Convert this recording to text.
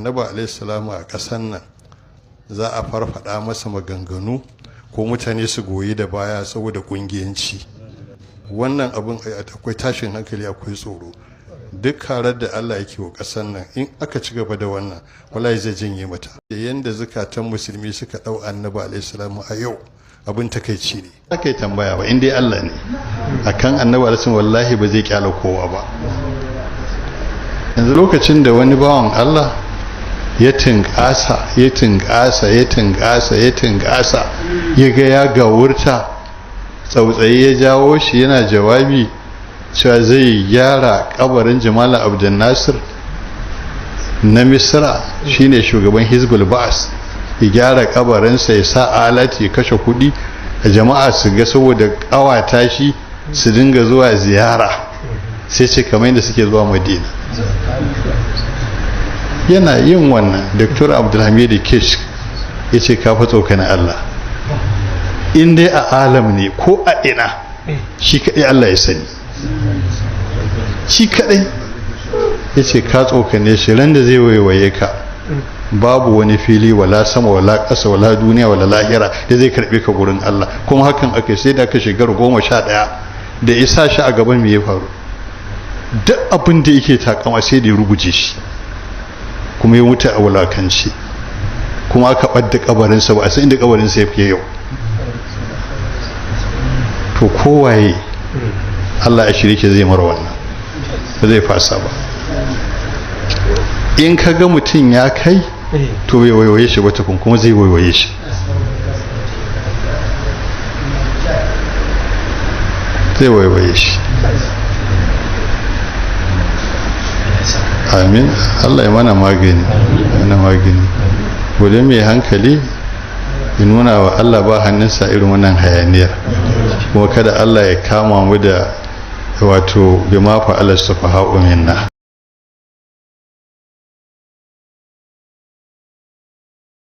annabi alaihi a ƙasan nan za a farfada masa maganganu ko mutane su goyi da baya saboda kungiyanci. Wannan abin akwai tashin hankali, akwai tsoro. Duk karar da Allah yake wa ƙasar nan in aka ci gaba da wannan wallahi zai janye mata. Da yanda zakatan musulmi suka dau annabi alaihi a yau abin takeici ne. Aka yi tambaya ba in dai Allah ne akan annabi alaihi wallahi ba zai kyala kowa ba. Yanzu lokacin da wani bawan Allah ya tinkasa ya ga ya gawurta, tsautsayi ya jawo shi yana jawabi cewa zai gyara kabarin Jamal Abdul Nasir na Misra, shine shugaban Hizbul Ba'as, ya gyara kabarinsa, ya sa alati, ya kashe kudi a jama'a su ga saboda kawata shi su dinga zuwa ziyara, sai ce kamar yadda suke zuwa Madina. Yana yin wannan Dr. Abdulhamid Kish ya ce ka fa tsokanin Allah, in dai a alam ne ko a ina shi kaɗai Allah ya sani, shi kaɗai ya ce ka tsokane shi ran da zai waiwaye ka babu wani fili wala sama wala ƙasa wala duniya wala lahira da zai karɓe ka gurin Allah. Kuma hakan aka sai da aka shigar 11 da isa shi a gaban me ya faru, duk abin da yake takama sai da ya ruguje shi kuma ya mutu a wulakanci, kuma aka ɓadda kabarinsa ba a san inda kabarinsa ya fiye yau. To kowaye Allah ya shirye zai mara wannan, ba zai fasa ba. In ka ga mutum ya kai to bai waiwaye shi ba tukun, kuma zai waiwaye shi. Zai waiwaye shi. Amin. Allah ya mana magani, gode mai hankali ya nuna wa Allah ba hannunsa irin wannan hayaniyar, kuma kada Allah ya kama mu da wato bima fa Allah subhanahu minna.